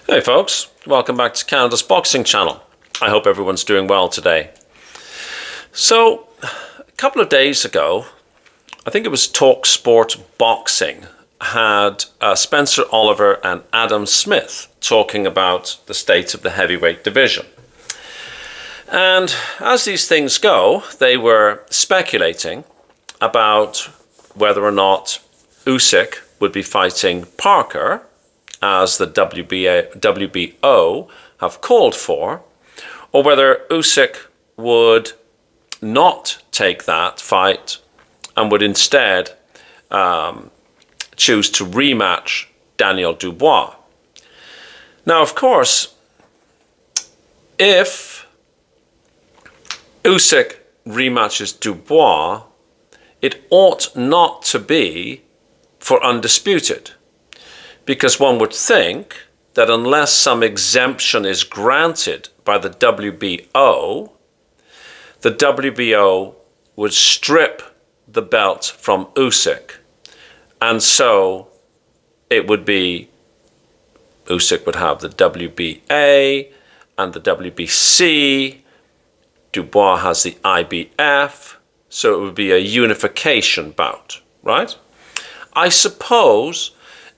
Hey folks, welcome back to Canada's Boxing Channel. I hope everyone's doing well today. So, a couple of days ago, I think it was Talk Sport Boxing, had Spencer Oliver and Adam Smith talking about the state of the heavyweight division. And as these things go, they were speculating about whether or not Usyk would be fighting Parker, as the WBO have called for, or whether Usyk would not take that fight and would instead choose to rematch Daniel Dubois. Now, of course, if Usyk rematches Dubois, it ought not to be for undisputed, because one would think that unless some exemption is granted by the WBO would strip the belt from Usyk, and so it would be Usyk would have the WBA and the WBC, Dubois has the IBF, so it would be a unification bout, right? I suppose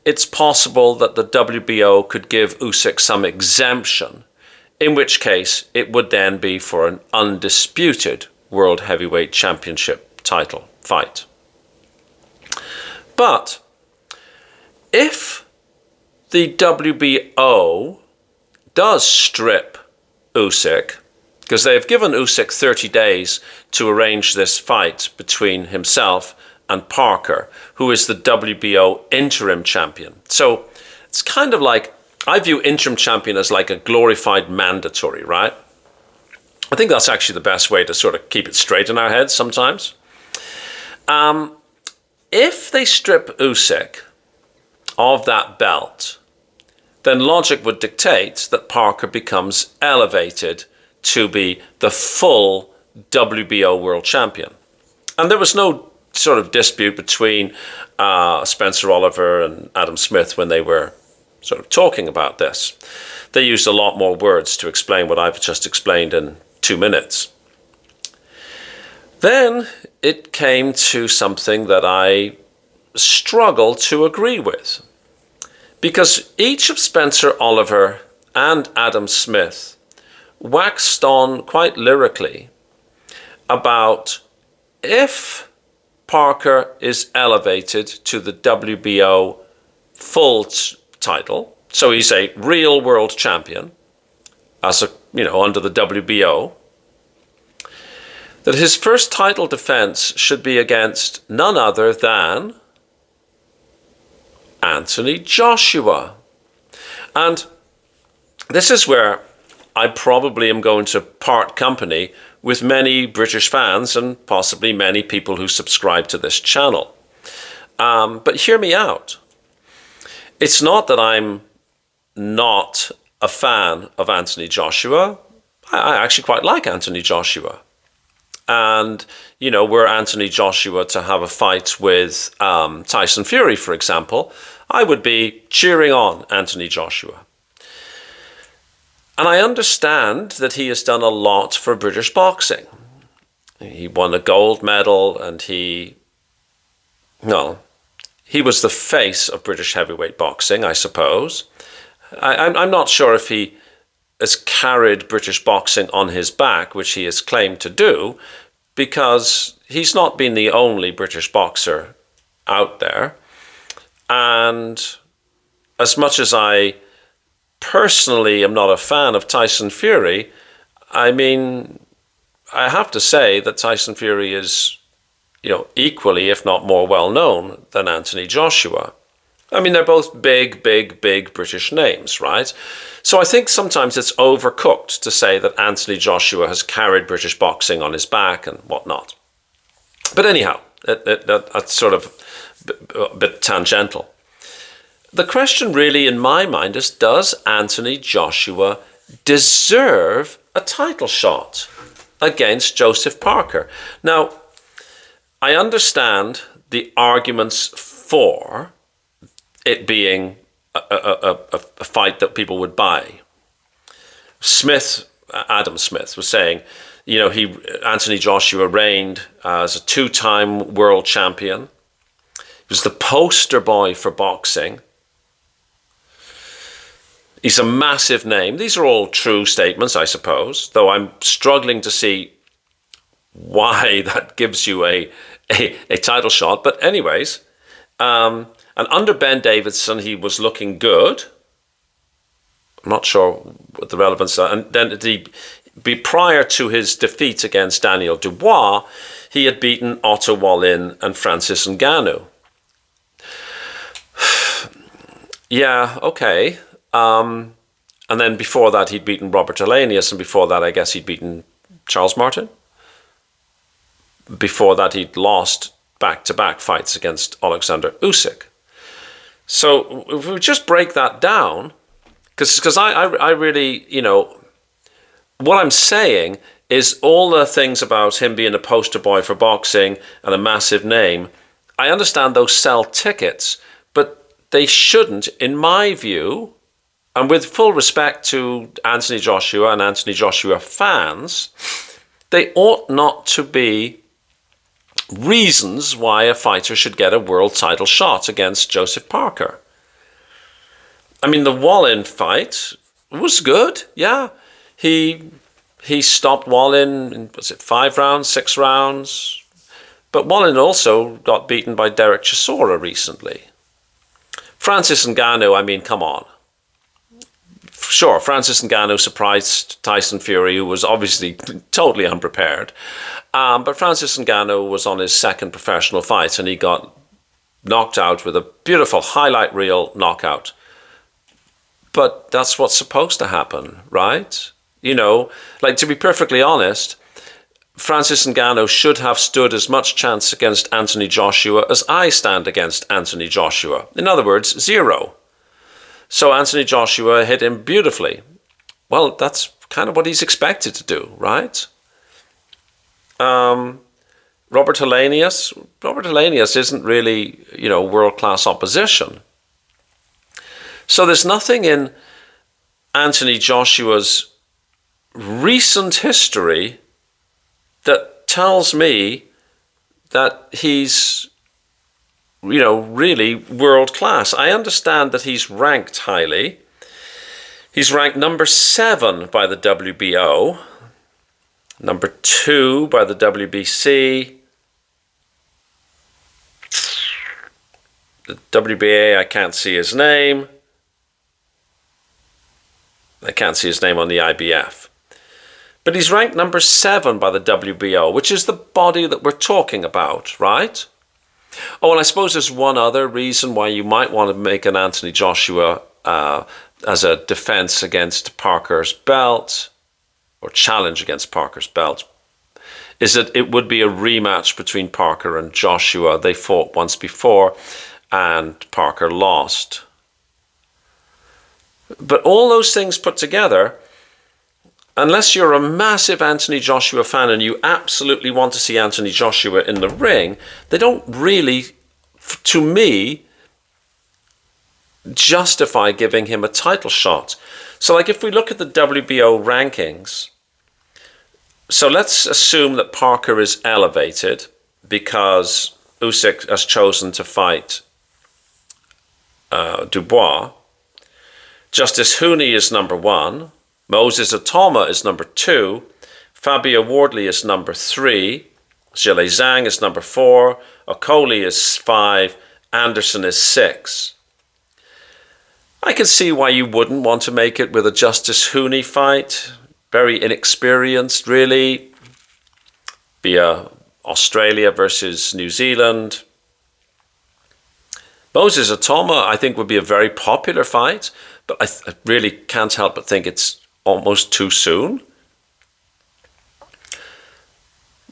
it's possible that the WBO could give Usyk some exemption, in which case it would then be for an undisputed World Heavyweight Championship title fight. But if the WBO does strip Usyk, because they have given Usyk 30 days to arrange this fight between himself and Parker, who is the WBO interim champion. So it's kind of like, I view interim champion as like a glorified mandatory, right? I think that's actually the best way to sort of keep it straight in our heads sometimes. If they strip Usyk of that belt, then logic would dictate that Parker becomes elevated to be the full WBO world champion. And there was no sort of dispute between Spencer Oliver and Adam Smith when they were sort of talking about this. They used a lot more words to explain what I've just explained in 2 minutes. Then it came to something that I struggle to agree with, because each of Spencer Oliver and Adam Smith waxed on quite lyrically about if Parker is elevated to the WBO full title, so he's a real world champion, as under the WBO, that his first title defense should be against none other than Anthony Joshua. And this is where I probably am going to part company with many British fans and possibly many people who subscribe to this channel. But hear me out. It's not that I'm not a fan of Anthony Joshua. I actually quite like Anthony Joshua. And, were Anthony Joshua to have a fight with Tyson Fury, for example, I would be cheering on Anthony Joshua. And I understand that he has done a lot for British boxing. He won a gold medal, and he was the face of British heavyweight boxing, I suppose. I'm not sure if he has carried British boxing on his back, which he has claimed to do, because he's not been the only British boxer out there. And as much as I personally am not a fan of Tyson Fury, I have to say that Tyson Fury is, equally, if not more well known than Anthony Joshua. They're both big British names, right? So I think sometimes it's overcooked to say that Anthony Joshua has carried British boxing on his back and whatnot. But anyhow, that's sort of a bit tangential. The question really in my mind is, does Anthony Joshua deserve a title shot against Joseph Parker? Now, I understand the arguments for it being a fight that people would buy. Adam Smith was saying, Anthony Joshua reigned as a 2-time world champion. He was the poster boy for boxing. He's a massive name. These are all true statements, I suppose, though I'm struggling to see why that gives you a title shot. But anyways, and under Ben Davison, he was looking good. I'm not sure what the relevance are. And then prior to his defeat against Daniel Dubois, he had beaten Otto Wallin and Francis Ngannou. Yeah, okay. And then before that, he'd beaten Robert Elenius, and before that, I guess he'd beaten Charles Martin. Before that, he'd lost back-to-back fights against Alexander Usyk. So if we just break that down, because I really, what I'm saying is all the things about him being a poster boy for boxing and a massive name, I understand those sell tickets, but they shouldn't, in my view, and with full respect to Anthony Joshua and Anthony Joshua fans, they ought not to be reasons why a fighter should get a world title shot against Joseph Parker. I mean, the Wallin fight was good, yeah. He stopped Wallin in, was it 5 rounds, 6 rounds? But Wallin also got beaten by Derek Chisora recently. Francis Ngannou, I mean, come on. Sure, Francis Ngannou surprised Tyson Fury, who was obviously totally unprepared. But Francis Ngannou was on his second professional fight, and he got knocked out with a beautiful highlight reel knockout. But that's what's supposed to happen, right? To be perfectly honest, Francis Ngannou should have stood as much chance against Anthony Joshua as I stand against Anthony Joshua. In other words, 0. So Anthony Joshua hit him beautifully. Well, that's kind of what he's expected to do, right? Robert Helenius isn't really, world-class opposition. So there's nothing in Anthony Joshua's recent history that tells me that he's, really world class. I understand that he's ranked highly. He's ranked number 7 by the WBO, number 2 by the WBC, the WBA, I can't see his name. I can't see his name on the IBF. But he's ranked number 7 by the WBO, which is the body that we're talking about, right? Oh, and I suppose there's one other reason why you might want to make an Anthony Joshua as a defense against Parker's belt, or challenge against Parker's belt, is that it would be a rematch between Parker and Joshua. They fought once before, and Parker lost. But all those things put together, unless you're a massive Anthony Joshua fan and you absolutely want to see Anthony Joshua in the ring, they don't really, to me, justify giving him a title shot. So if we look at the WBO rankings, so let's assume that Parker is elevated because Usyk has chosen to fight Dubois. Justice Hooney is number 1. Moses Atoma is number 2. Fabio Wardley is number 3. Zhilei Zhang is number 4. Okoli is 5. Anderson is 6. I can see why you wouldn't want to make it with a Justice Hooney fight. Very inexperienced, really. Be a Australia versus New Zealand. Moses Atoma, I think, would be a very popular fight, but I really can't help but think it's almost too soon.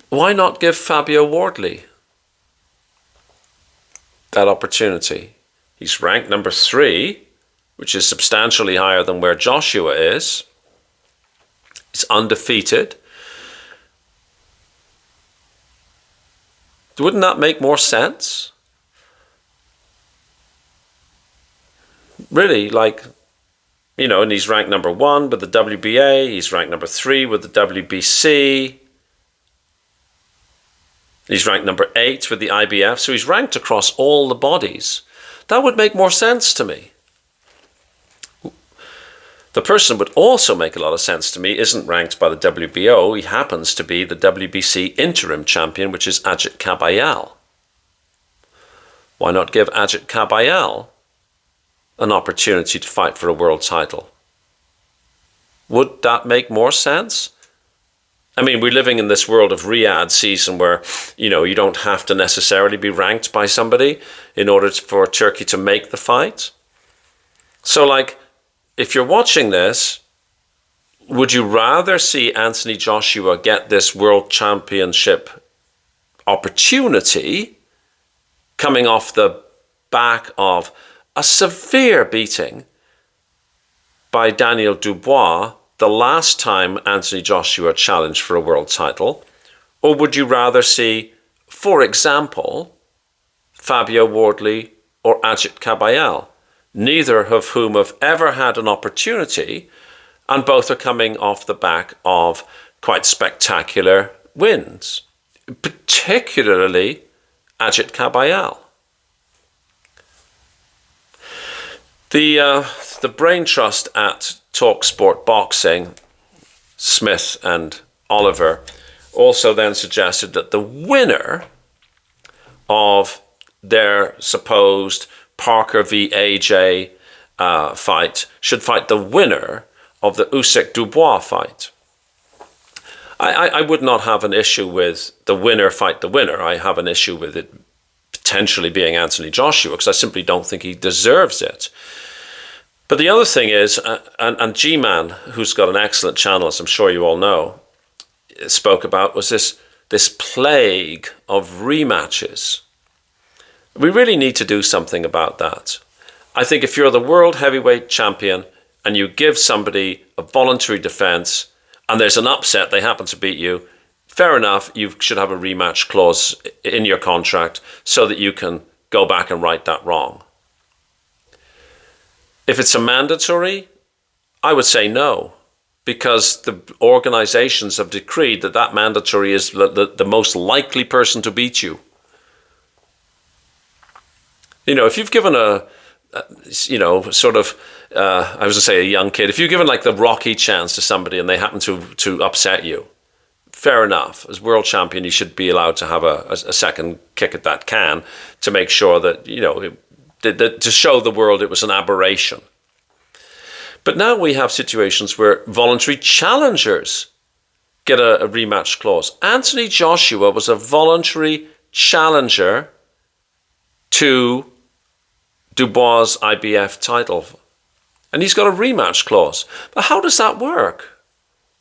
Why not give Fabio Wardley that opportunity? He's ranked number 3, which is substantially higher than where Joshua is. He's undefeated. Wouldn't that make more sense? Really, like, you know, and he's ranked number 1 with the WBA, he's ranked number 3 with the WBC, he's ranked number 8 with the IBF, so he's ranked across all the bodies. That would make more sense to me. The person would also make a lot of sense to me isn't ranked by the WBO, he happens to be the WBC interim champion, which is Ajit Kabayal. Why not give Ajit Kabayal an opportunity to fight for a world title? Would that make more sense? I mean, we're living in this world of Riyadh season where, you know, you don't have to necessarily be ranked by somebody in order for Turkey to make the fight. So, like, if you're watching this, would you rather see Anthony Joshua get this world championship opportunity coming off the back of a severe beating by Daniel Dubois the last time Anthony Joshua challenged for a world title? Or would you rather see, for example, Fabio Wardley or Ajit Kabayal, neither of whom have ever had an opportunity, and both are coming off the back of quite spectacular wins, particularly Ajit Kabayal? The brain trust at TalkSport Boxing, Smith and Oliver, also then suggested that the winner of their supposed Parker v. AJ fight should fight the winner of the Usyk Dubois fight. I would not have an issue with the winner fight the winner. I have an issue with it potentially being Anthony Joshua because I simply don't think he deserves it. But the other thing is, and G-Man, who's got an excellent channel, as I'm sure you all know, spoke about, was this plague of rematches. We really need to do something about that. I think if you're the world heavyweight champion and you give somebody a voluntary defense and there's an upset, they happen to beat you, fair enough, you should have a rematch clause in your contract so that you can go back and right that wrong. If it's a mandatory, I would say no, because the organizations have decreed that that mandatory is the most likely person to beat you. You know, if you've given I was going to say a young kid, if you've given like the Rocky chance to somebody and they happen to upset you, fair enough. As world champion, you should be allowed to have a second kick at that can to make sure that, you know, to show the world it was an aberration. But now we have situations where voluntary challengers get a rematch clause. Anthony Joshua was a voluntary challenger to Dubois' IBF title. And he's got a rematch clause. But how does that work?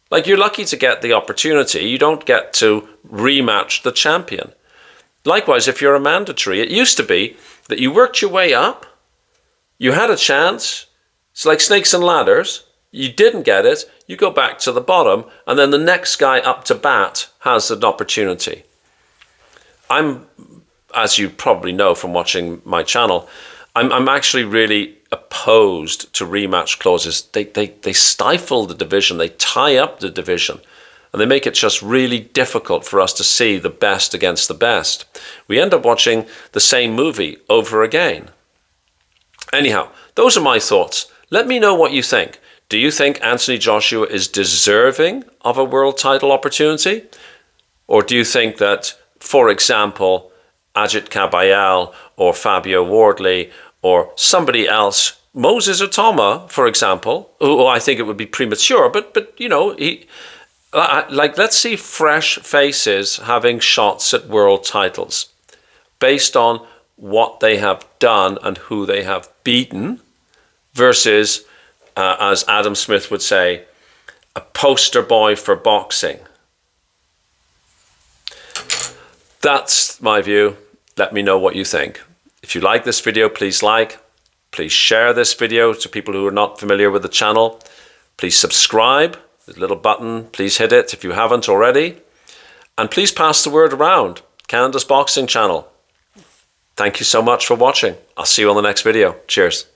Like, you're lucky to get the opportunity. You don't get to rematch the champion. Likewise, if you're a mandatory, it used to be that you worked your way up, you had a chance, it's like snakes and ladders, you didn't get it, you go back to the bottom, and then the next guy up to bat has an opportunity. I'm, as you probably know from watching my channel, I'm actually really opposed to rematch clauses. They stifle the division, they tie up the division, and they make it just really difficult for us to see the best against the best. We end up watching the same movie over again. Anyhow, those are my thoughts. Let me know what you think. Do you think Anthony Joshua is deserving of a world title opportunity? Or do you think that, for example, Ajit Kabayal or Fabio Wardley or somebody else, Moses Otoma, for example, who I think it would be premature, but you know, let's see fresh faces having shots at world titles based on what they have done and who they have beaten versus, as Adam Smith would say, a poster boy for boxing. That's my view. Let me know what you think. If you like this video, please like. Please share this video to people who are not familiar with the channel. Please subscribe. There's a little button. Please hit it if you haven't already. And please pass the word around. Canada's Boxing Channel. Thank you so much for watching. I'll see you on the next video. Cheers.